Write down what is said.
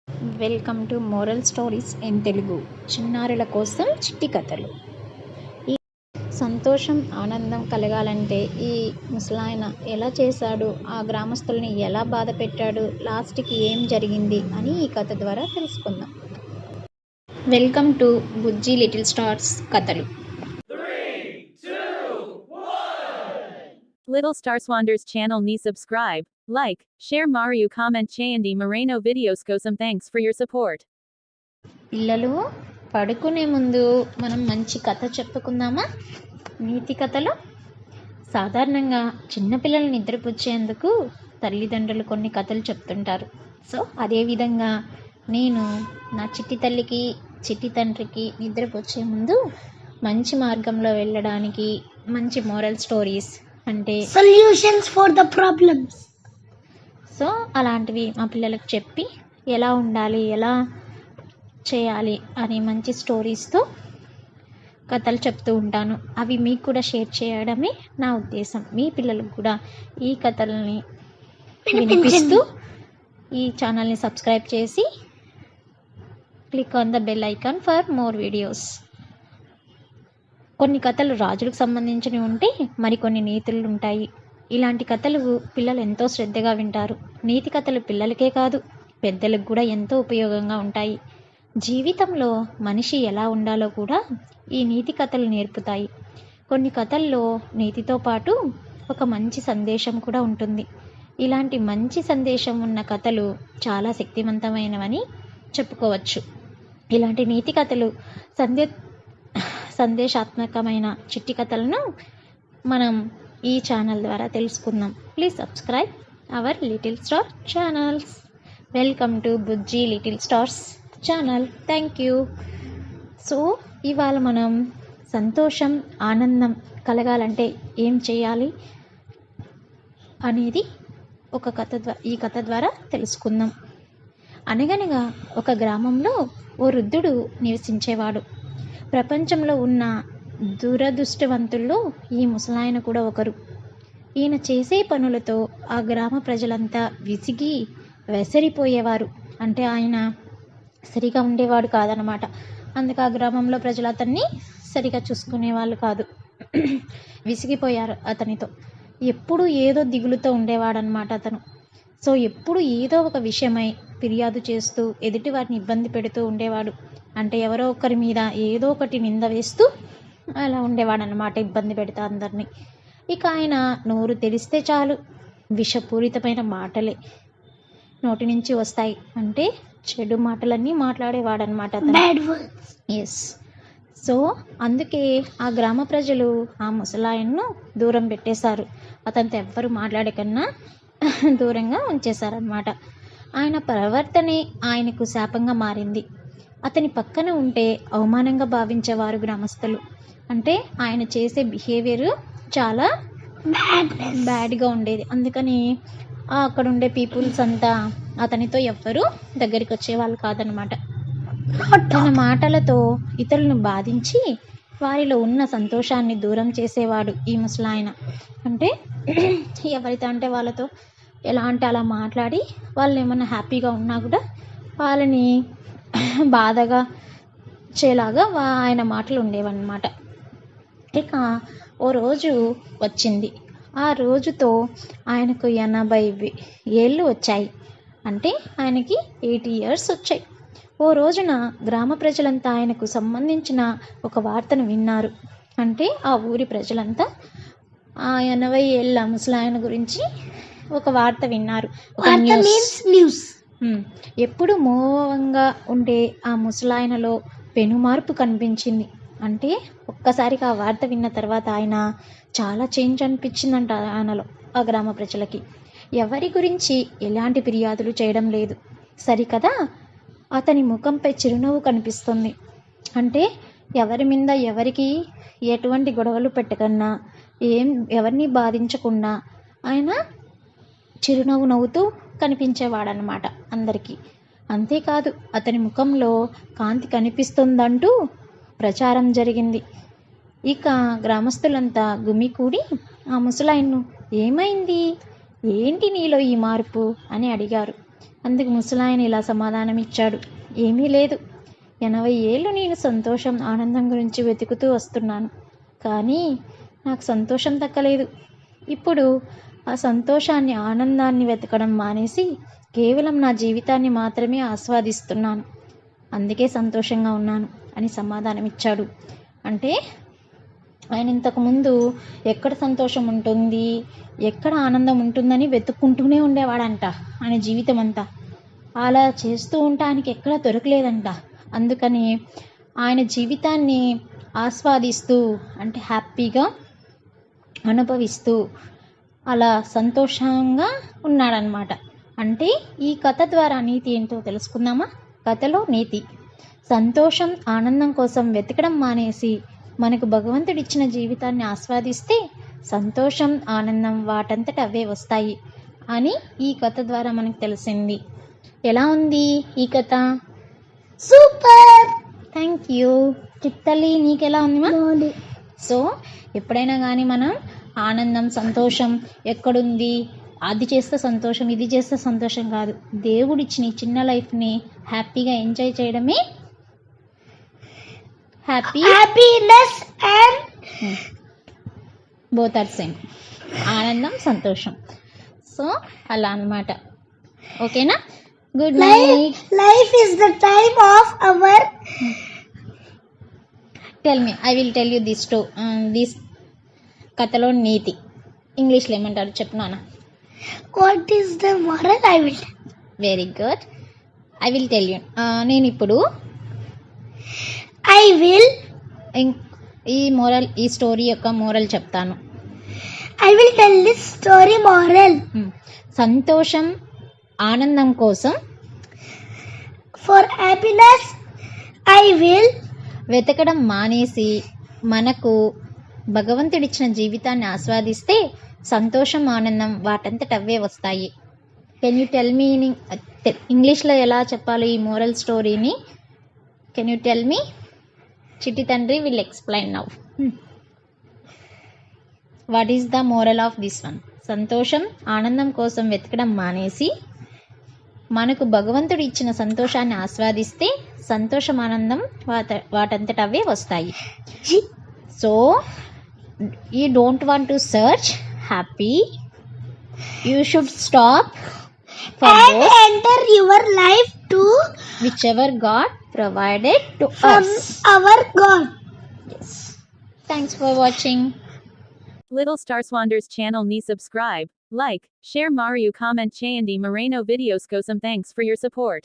Welcome to moral stories in Telugu. చిన్నారుల కోసం చిట్టి కథలు. ఈ సంతోషం ఆనందం కలగాలంటే ఈ ముసలాయన ఎలా చేశాడు, ఆ గ్రామస్తుల్ని ఎలా బాధ పెట్టాడు, లాస్ట్కి ఏం జరిగింది అని ఈ కథ ద్వారా తెలుసుకుందాం. Welcome to Bujji little stars కథలు. Little Star Swanders channel ni subscribe, like, share Mario comment Chayandi Moreno videos kosam thanks for your support. పిల్లలు, పడుకునే ముందు మనం మంచి కథ చెప్పుకుందామా? నీతి కథలు. సాధారణంగా చిన్నపిల్లలు నిద్రపుచ్చేందుకు తల్లిదండ్రులు కొన్ని కథలు చెప్తుంటారు. సో అదేవిధంగా నేను నా చిట్టి తల్లికి చిట్టి తండ్రికి నిద్రపుచ్చే ముందు మంచి మార్గంలో వెళ్ళడానికి మంచి మోరల్ స్టోరీస్ అంటే solutions for the problems, so అలాంటివి మా పిల్లలకు చెప్పి ఎలా ఉండాలి, ఎలా చేయాలి అని మంచి స్టోరీస్తో కథలు చెప్తూ ఉంటాను. అవి మీకు కూడా షేర్ చేయడమే నా ఉద్దేశం. మీ పిల్లలకు కూడా ఈ కథల్ని వినిపిస్తూ ఈ ఛానల్ని సబ్స్క్రైబ్ చేసి click on the bell icon for more videos. కొన్ని కథలు రాజులకు సంబంధించినవి ఉంటే మరికొన్ని నీతులు ఉంటాయి. ఇలాంటి కథలు పిల్లలు ఎంతో శ్రద్ధగా వింటారు. నీతి కథలు పిల్లలకే కాదు, పెద్దలకు కూడా ఎంతో ఉపయోగంగా ఉంటాయి. జీవితంలో మనిషి ఎలా ఉండాలో కూడా ఈ నీతి కథలు నేర్పుతాయి. కొన్ని కథల్లో నీతితో పాటు ఒక మంచి సందేశం కూడా ఉంటుంది. ఇలాంటి మంచి సందేశం ఉన్న కథలు చాలా శక్తివంతమైనవని చెప్పుకోవచ్చు. ఇలాంటి నీతి కథలు సందేశాత్మకమైన చిట్టి కథలను మనం ఈ ఛానల్ ద్వారా తెలుసుకుందాం. Please subscribe our little star channels. Welcome to Bujji little stars channel. Thank you. So ఇవాళ మనం సంతోషం ఆనందం కలగాలంటే ఏం చేయాలి అనేది ఈ కథ ద్వారా తెలుసుకుందాం. అనగనగా ఒక గ్రామంలో ఓ వృద్ధుడు నివసించేవాడు. ప్రపంచంలో ఉన్న దురదృష్టవంతుల్లో ఈ ముసలాయన కూడా ఒకరు. ఈయన చేసే పనులతో ఆ గ్రామ ప్రజలంతా విసిగి వెసరిపోయేవారు. అంటే ఆయన సరిగా ఉండేవాడు కాదనమాట. అందుకే ఆ గ్రామంలో ప్రజలు అతన్ని సరిగా చూసుకునేవాళ్ళు కాదు. విసిగిపోయారు అతనితో. ఎప్పుడు ఏదో దిగులుతో ఉండేవాడనమాట అతను. సో ఎప్పుడు ఏదో ఒక విషయమై ఫిర్యాదు చేస్తూ ఎదుటి వారిని ఇబ్బంది పెడుతూ ఉండేవాడు. అంటే ఎవరో ఒకరి మీద ఏదో ఒకటి నింద వేస్తూ అలా ఉండేవాడనమాట, ఇబ్బంది పెడతా అందరినీ. ఇక ఆయన నోరు తెరిస్తే చాలు విషపూరితమైన మాటలే నోటి నుంచి వస్తాయి. అంటే చెడు మాటలన్నీ మాట్లాడేవాడనమాట అతను. ఎస్. సో అందుకే ఆ గ్రామ ప్రజలు ఆ ముసలాయన్ను దూరం పెట్టేశారు. అతనితో ఎవ్వరు మాట్లాడకన్నా దూరంగా ఉంచేశారనమాట. ఆయన ప్రవర్తనే ఆయనకు శాపంగా మారింది. అతని పక్కన ఉంటే అవమానంగా భావించేవారు గ్రామస్తులు. అంటే ఆయన చేసే బిహేవియర్ చాలా బ్యాడ్గా ఉండేది. అందుకని అక్కడ ఉండే పీపుల్స్ అంతా అతనితో ఎవ్వరూ దగ్గరికి వచ్చేవాళ్ళు కాదనమాట. తన మాటలతో ఇతరులను బాధించి వారిలో ఉన్న సంతోషాన్ని దూరం చేసేవాడు ఈ ముసలాయన. అంటే ఎవరితో అంటే వాళ్ళతో ఎలా అంటే అలా మాట్లాడి వాళ్ళు ఏమన్నా హ్యాపీగా ఉన్నా కూడా వాళ్ళని బాధగా చేలాగా ఆయన మాటలు ఉండేవన్నమాట. ఇక ఓ రోజు వచ్చింది. ఆ రోజుతో ఆయనకు 80 ఏళ్ళు వచ్చాయి. అంటే ఆయనకి 80 years వచ్చాయి. ఓ రోజున గ్రామ ప్రజలంతా ఆయనకు సంబంధించిన ఒక వార్తను విన్నారు. అంటే ఆ ఊరి ప్రజలంతా ఆ 80 ఏళ్ళ ముసలాయన గురించి ఒక వార్త విన్నారు. న్యూస్. ఎప్పుడు మోహంగా ఉండే ఆ ముసలాయనలో పెనుమార్పు కనిపించింది. అంటే ఒక్కసారిగా ఆ వార్త విన్న తర్వాత ఆయన చాలా చేంజ్ అనిపించిందంట ఆయనలో. ఆ గ్రామ ప్రజలకి ఎవరి గురించి ఎలాంటి ఫిర్యాదులు చేయడం లేదు. సరికదా, అతని ముఖంపై చిరునవ్వు కనిపిస్తుంది. అంటే ఎవరి మీద ఎవరికి ఎటువంటి గొడవలు పెట్టకన్నా ఎవరిని బాధించకుండా ఆయన చిరునవ్వు నవ్వుతూ కనిపించేవాడనమాట అందరికీ. అంతేకాదు అతని ముఖంలో కాంతి కనిపిస్తుందంటూ ప్రచారం జరిగింది. ఇక గ్రామస్తులంతా గుమికూడి ఆ ముసలాయన్ను ఏమైంది, ఏంటి నీలో ఈ మార్పు అని అడిగారు. అందుకు ముసలాయన ఇలా సమాధానం ఇచ్చాడు, ఏమీ లేదు. 80 ఏళ్ళు నేను సంతోషం ఆనందం గురించి వెతుకుతూ వస్తున్నాను, కానీ నాకు సంతోషం దక్కలేదు. ఇప్పుడు ఆ సంతోషాన్ని ఆనందాన్ని వెతకడం మానేసి కేవలం నా జీవితాన్ని మాత్రమే ఆస్వాదిస్తున్నాను, అందుకే సంతోషంగా ఉన్నాను అని సమాధానం ఇచ్చాడు. అంటే ఆయన ఇంతకుముందు ఎక్కడ సంతోషం ఉంటుంది, ఎక్కడ ఆనందం ఉంటుందని వెతుక్కుంటూనే ఉండేవాడంట ఆయన జీవితం అంతా. అలా చేస్తూ ఉండటానికి ఎక్కడ దొరకలేదంట. అందుకని ఆయన జీవితాన్ని ఆస్వాదిస్తూ అంటే హ్యాపీగా అనుభవిస్తూ అలా సంతోషంగా ఉన్నాడనమాట. అంటే ఈ కథ ద్వారా నీతి ఏంటో తెలుసుకుందామా? కథలో నీతి, సంతోషం ఆనందం కోసం వెతకడం మానేసి మనకు భగవంతుడిచ్చిన జీవితాన్ని ఆస్వాదిస్తే సంతోషం ఆనందం వాటంతట అవే వస్తాయి అని ఈ కథ ద్వారా మనకు తెలిసింది. ఎలా ఉంది ఈ కథ? సూపర్. థ్యాంక్ యూ చిత్తల్లి. నీకెలా ఉంది మా? సో ఎప్పుడైనా కానీ మనం ఆనందం సంతోషం ఎక్కడుంది, అది చేస్తే సంతోషం ఇది చేస్తే సంతోషం కాదు, దేవుడిచ్చిన ఈ చిన్న లైఫ్ని హ్యాపీగా ఎంజాయ్ చేయడమే happiness and both are same, ఆనందం సంతోషం. సో అలా అన్నమాట. ఓకేనా? Good night. Life is the time of our. Tell me, I will tell you this కథలో నీతి ఇంగ్లీష్లో ఏమంటారు చెప్పు నాన్న. What is the moral? I will. Very good, I will tell you. నేను ఇప్పుడు ఈ స్టోరీ యొక్క మోరల్ చెప్తాను. I will tell this story moral. సంతోషం ఆనందం కోసం ఫర్ హ్యాపీనెస్ ఐ విల్ వెతకడం మానేసి మనకు భగవంతుడిచ్చిన జీవితాన్ని ఆస్వాదిస్తే సంతోషం ఆనందం వాటంతట అవే వస్తాయి. కెన్ యూ టెల్ మీ ఇంగ్లీష్లో ఎలా చెప్పాలి ఈ మోరల్ స్టోరీని? Can you tell me? చిట్టి తండ్రి will explain now. What is the moral of this one? సంతోషం ఆనందం కోసం వెతకడం మానేసి మనకు భగవంతుడు ఇచ్చిన సంతోషాన్ని ఆస్వాదిస్తే సంతోషం ఆనందం వాటంతట అవే వస్తాయి. So you don't want to search happy, you should stop and enter your life to whichever God provided to from us. our God. Yes. Thanks for watching. Little Star Swanders channel ni subscribe, like, share Mario comment Chayandi Moreno videos go some thanks for your support.